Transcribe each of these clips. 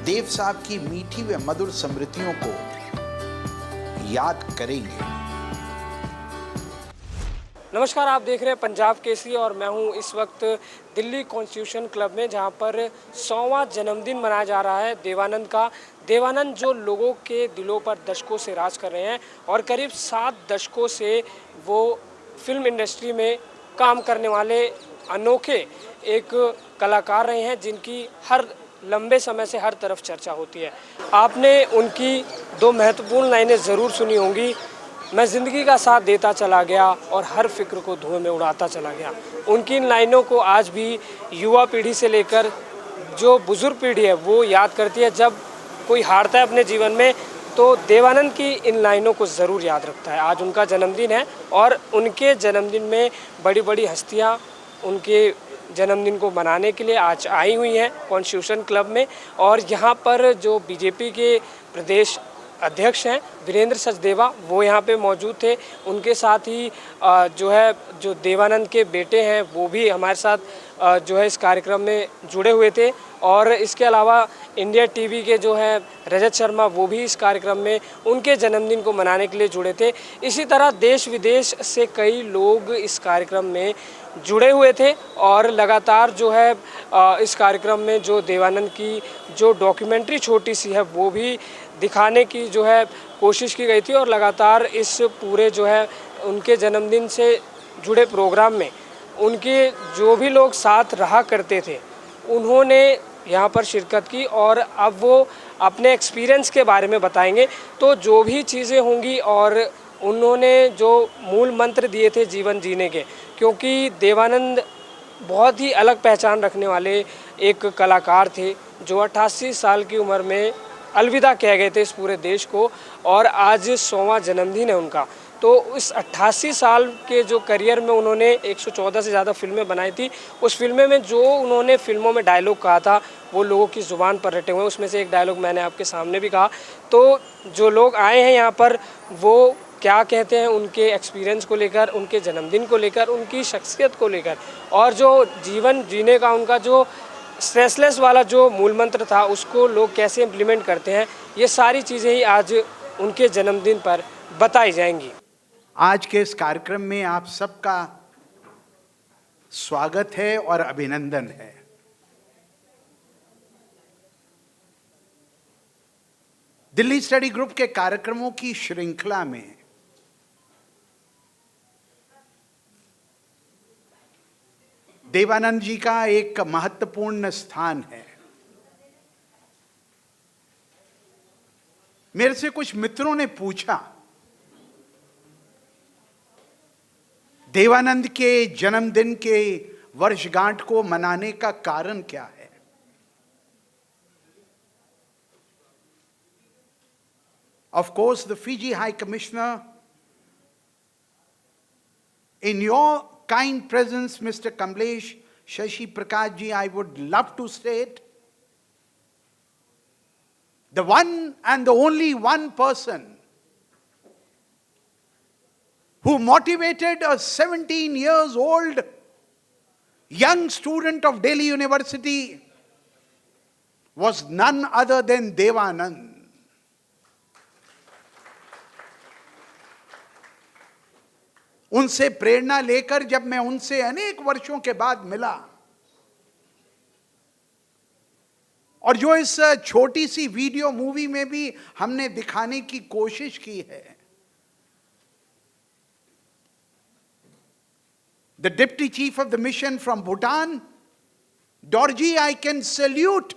देव साहब की मीठी व मधुर स्मृतियों को याद करेंगे। नमस्कार, आप देख रहे हैं पंजाब केसरी और मैं हूं इस वक्त दिल्ली कॉन्स्टिट्यूशन क्लब में, जहां पर 100वां जन्मदिन मनाया जा रहा है देवानंद का। देवानंद जो लोगों के दिलों पर दशकों से राज कर रहे हैं और करीब 7 दशकों से वो फिल्म इंडस्ट्री में काम करने वाले अनोखे एक कलाकार रहे हैं, जिनकी हर लंबे समय से हर तरफ चर्चा होती है। आपने उनकी 2 महत्वपूर्ण लाइनें ज़रूर सुनी होंगी। मैं ज़िंदगी का साथ देता चला गया और हर फिक्र को धुएं में उड़ाता चला गया। उनकी इन लाइनों को आज भी युवा पीढ़ी से लेकर जो बुज़ुर्ग पीढ़ी है वो याद करती है। जब कोई हारता है अपने जीवन में तो देवानंद की इन लाइनों को ज़रूर याद रखता है। आज उनका जन्मदिन है और उनके जन्मदिन में बड़ी बड़ी हस्तियाँ उनके जन्मदिन को मनाने के लिए आज आई हुई हैं कॉन्स्टिट्यूशन क्लब में। और यहाँ पर जो बीजेपी के प्रदेश अध्यक्ष हैं वीरेंद्र सचदेवा, वो यहाँ पे मौजूद थे। उनके साथ ही जो देवानंद के बेटे हैं वो भी हमारे साथ जो है इस कार्यक्रम में जुड़े हुए थे। और इसके अलावा इंडिया टीवी के जो है रजत शर्मा, वो भी इस कार्यक्रम में उनके जन्मदिन को मनाने के लिए जुड़े थे। इसी तरह देश विदेश से कई लोग इस कार्यक्रम में जुड़े हुए थे और लगातार जो है इस कार्यक्रम में जो देवानंद की जो डॉक्यूमेंट्री छोटी सी है वो भी दिखाने की जो है कोशिश की गई थी। और लगातार इस पूरे जो है उनके जन्मदिन से जुड़े प्रोग्राम में उनके जो भी लोग साथ रहा करते थे उन्होंने यहाँ पर शिरकत की और अब वो अपने एक्सपीरियंस के बारे में बताएंगे। तो जो भी चीज़ें होंगी और उन्होंने जो मूल मंत्र दिए थे जीवन जीने के, क्योंकि देवानंद बहुत ही अलग पहचान रखने वाले एक कलाकार थे जो 88 साल की उम्र में अलविदा कह गए थे इस पूरे देश को। और आज 100वां जन्मदिन है उनका। तो इस 88 साल के जो करियर में उन्होंने 114 से ज़्यादा फिल्में बनाई थी। उस फिल्में में जो उन्होंने फिल्मों में डायलॉग कहा था वो लोगों की ज़ुबान पर रटे हुए हैं। उसमें से एक डायलॉग मैंने आपके सामने भी कहा। तो जो लोग आए हैं यहाँ पर वो क्या कहते हैं उनके एक्सपीरियंस को लेकर, उनके जन्मदिन को लेकर, उनकी शख्सियत को लेकर, और जो जीवन जीने का उनका जो स्ट्रेसलेस वाला जो मूल मंत्र था उसको लोग कैसे इम्प्लीमेंट करते हैं, ये सारी चीज़ें ही आज उनके जन्मदिन पर बताई जाएंगी। आज के इस कार्यक्रम में आप सबका स्वागत है और अभिनंदन है। दिल्ली स्टडी ग्रुप के कार्यक्रमों की श्रृंखला में देवानंद जी का एक महत्वपूर्ण स्थान है। मेरे से कुछ मित्रों ने पूछा देवानंद के जन्मदिन के वर्षगांठ को मनाने का कारण क्या है। Of course, the Fiji High Commissioner, in your kind presence, Mr. Kamlesh Shashi Prakash ji, I would love to state the one and the only one person who motivated a 17 years old young student of Delhi University was none other than Devanand. उनसे प्रेरणा लेकर जब मैं उनसे अनेक वर्षों के बाद मिला और जो इस छोटी सी वीडियो मूवी में भी हमने दिखाने की कोशिश की है, the Deputy Chief of the Mission from Bhutan, Dorji, I can salute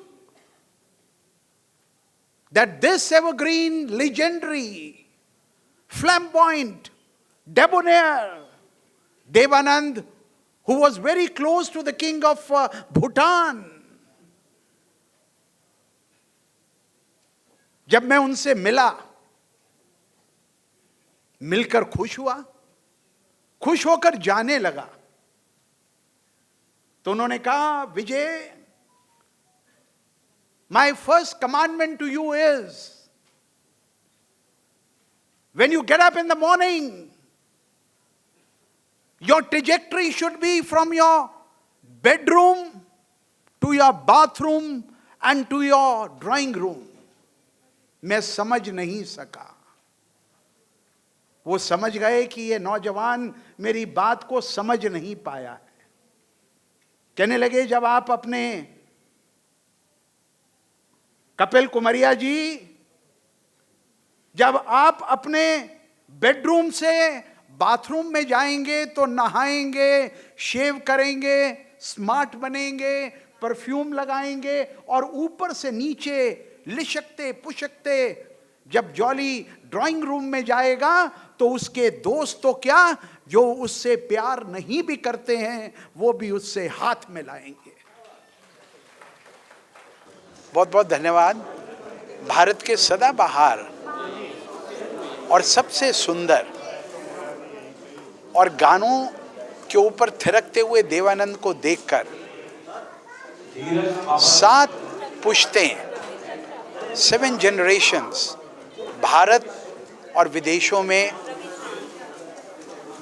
that this evergreen, legendary, flamboyant, debonair Devanand, who was very close to the king of Bhutan, जब मैं उनसे मिला, मिलकर खुश हुआ, खुश होकर जाने लगा, तो उन्होंने कहा, विजय, my first commandment to you is, when you get up in the morning, your trajectory should be from your bedroom to your bathroom and to your drawing room, मैं समझ नहीं सका। वो समझ गए कि ये नौजवान मेरी बात को समझ नहीं पाया है। कहने लगे, जब आप अपने कपिल कुमरिया जी, जब आप अपने बेडरूम से बाथरूम में जाएंगे तो नहाएंगे, शेव करेंगे, स्मार्ट बनेंगे, परफ्यूम लगाएंगे और ऊपर से नीचे लिशकते पुशकते जब जॉली ड्राइंग रूम में जाएगा तो उसके दोस्त तो क्या, जो उससे प्यार नहीं भी करते हैं वो भी उससे हाथ मिलाएंगे। बहुत बहुत धन्यवाद। भारत के सदाबहार और सबसे सुंदर और गानों के ऊपर थिरकते हुए देवानंद को देखकर 7 पुश्तें, 7 जनरेशंस भारत और विदेशों में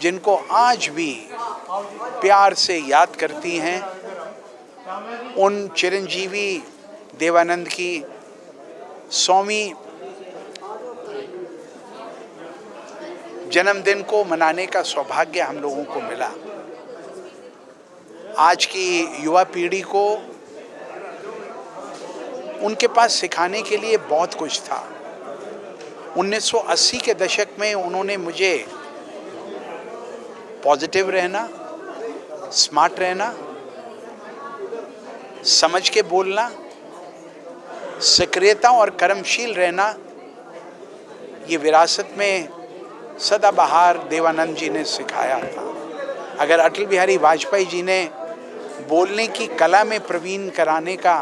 जिनको आज भी प्यार से याद करती हैं, उन चिरंजीवी देवानंद की 100वीं जन्मदिन को मनाने का सौभाग्य हम लोगों को मिला। आज की युवा पीढ़ी को उनके पास सिखाने के लिए बहुत कुछ था। 1980 के दशक में उन्होंने मुझे पॉजिटिव रहना, स्मार्ट रहना, समझ के बोलना, सक्रियता और कर्मशील रहना, ये विरासत में सदाबहार देवानंद जी ने सिखाया था। अगर अटल बिहारी वाजपेयी जी ने बोलने की कला में प्रवीण कराने का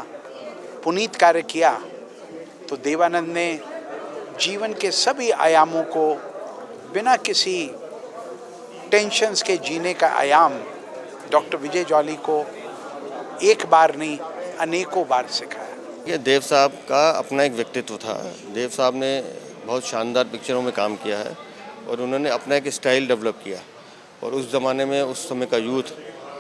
पुनीत कार्य किया, तो देवानंद ने जीवन के सभी आयामों को बिना किसी टेंशन्स के जीने का आयाम डॉक्टर विजय जॉली को एक बार नहीं अनेकों बार सिखाया। ये देव साहब का अपना एक व्यक्तित्व था। देव साहब ने बहुत शानदार पिक्चरों में काम किया है और उन्होंने अपना एक स्टाइल डेवलप किया और उस ज़माने में उस समय का यूथ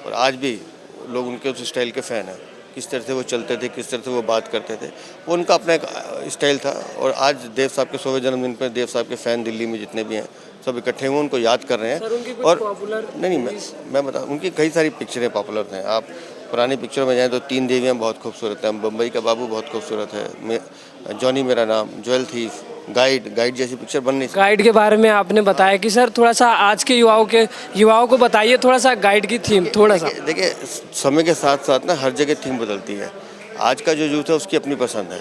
और आज भी लोग उनके उस स्टाइल के फ़ैन हैं। किस तरह से वो चलते थे, किस तरह से वो बात करते थे, वो उनका अपना एक स्टाइल था। और आज देव साहब के 100वें जन्मदिन पर देव साहब के फ़ैन दिल्ली में जितने भी हैं सब इकट्ठे हुए उनको याद कर रहे हैं। सर, उनकी कुछ और पॉपुलर नहीं मैं बता, उनकी कई सारी पिक्चरें पॉपुलर हैं। आप पुरानी पिक्चरों में जाएँ तो 3 देवियाँ बहुत खूबसूरत हैं, बम्बई का बाबू बहुत खूबसूरत है, जॉनी मेरा नाम, ज्वेल थीफ, गाइड जैसी पिक्चर बन नहीं सकती। गाइड के बारे में आपने बताया कि सर थोड़ा सा आज के युवाओं को बताइए थोड़ा सा गाइड की थीम थोड़ा सा। देखिए समय के साथ साथ ना हर जगह थीम बदलती है। आज का जो यूथ है उसकी अपनी पसंद है,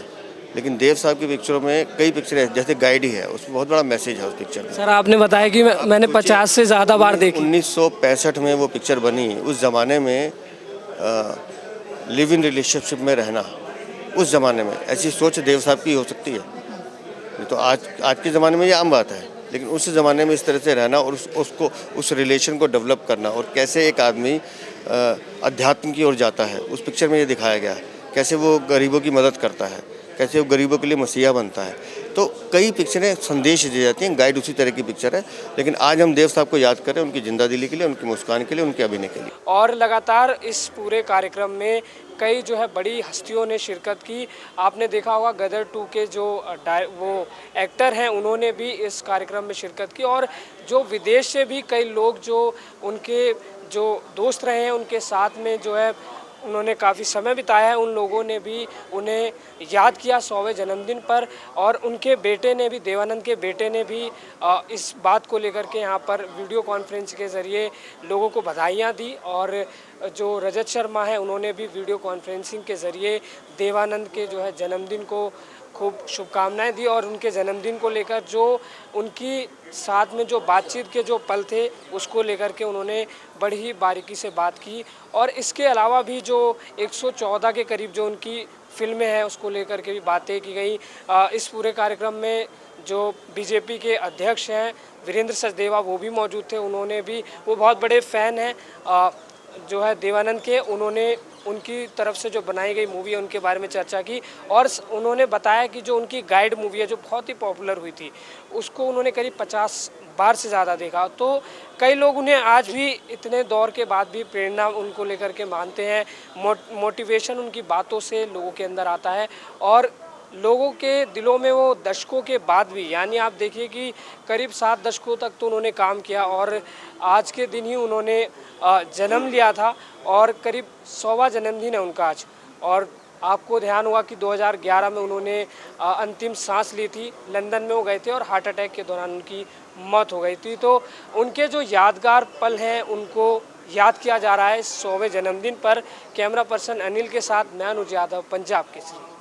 लेकिन देव साहब की पिक्चरों में कई पिक्चरें जैसे गाइड ही है, उसमें बहुत बड़ा मैसेज है उस पिक्चर में। सर आपने बताया कि मैंने 50 से ज़्यादा बार देखी। 1965 में वो पिक्चर बनी। उस ज़माने में लिव इन रिलेशनशिप में रहना, उस ज़माने में ऐसी सोच देव साहब की हो सकती है। ये तो आज के ज़माने में ये आम बात है, लेकिन उस ज़माने में इस तरह से रहना और उसको उस रिलेशन को डेवलप करना और कैसे एक आदमी अध्यात्म की ओर जाता है, उस पिक्चर में ये दिखाया गया है। कैसे वो गरीबों की मदद करता है, कैसे वो गरीबों के लिए मसीहा बनता है। तो कई पिक्चरें संदेश दी जाती हैं। गाइड उसी तरह की पिक्चर है, लेकिन आज हम देव साहब को याद करें उनकी जिंदादिली के लिए, उनकी मुस्कान के लिए, उनके अभिनय के लिए। और लगातार इस पूरे कार्यक्रम में कई जो है बड़ी हस्तियों ने शिरकत की। आपने देखा होगा गदर 2 के जो वो एक्टर हैं उन्होंने भी इस कार्यक्रम में शिरकत की और जो विदेश से भी कई लोग जो उनके जो दोस्त रहे हैं उनके साथ में जो है उन्होंने काफ़ी समय बिताया है, उन लोगों ने भी उन्हें याद किया 100वें जन्मदिन पर। और उनके बेटे ने भी, देवानंद के बेटे ने भी इस बात को लेकर के यहाँ पर वीडियो कॉन्फ्रेंस के ज़रिए लोगों को बधाइयाँ दी। और जो रजत शर्मा है उन्होंने भी वीडियो कॉन्फ्रेंसिंग के ज़रिए देवानंद के जो है जन्मदिन को खूब शुभकामनाएं दी और उनके जन्मदिन को लेकर जो उनकी साथ में जो बातचीत के जो पल थे उसको लेकर के उन्होंने बड़ी ही बारीकी से बात की। और इसके अलावा भी जो 114 के करीब जो उनकी फिल्में हैं उसको लेकर के भी बातें की गई। इस पूरे कार्यक्रम में जो बीजेपी के अध्यक्ष हैं वीरेंद्र सचदेवा वो भी मौजूद थे। उन्होंने भी, वो बहुत बड़े फ़ैन हैं जो है देवानंद के, उन्होंने उनकी तरफ से जो बनाई गई मूवी है उनके बारे में चर्चा की और उन्होंने बताया कि जो उनकी गाइड मूवी है जो बहुत ही पॉपुलर हुई थी उसको उन्होंने करीब 50 बार से ज़्यादा देखा। तो कई लोग उन्हें आज भी इतने दौर के बाद भी प्रेरणा उनको लेकर के मानते हैं, मोटिवेशन उनकी बातों से लोगों के अंदर आता है और लोगों के दिलों में वो दशकों के बाद भी, यानी आप देखिए कि करीब 7 दशकों तक तो उन्होंने काम किया और आज के दिन ही उन्होंने जन्म लिया था और करीब 100वां जन्मदिन है उनका आज। और आपको ध्यान होगा कि 2011 में उन्होंने अंतिम सांस ली थी, लंदन में वो गए थे और हार्ट अटैक के दौरान उनकी मौत हो गई थी। तो उनके जो यादगार पल हैं उनको याद किया जा रहा है 100वें जन्मदिन पर। कैमरा पर्सन अनिल के साथ मैं अनुज यादव, पंजाब केसरी।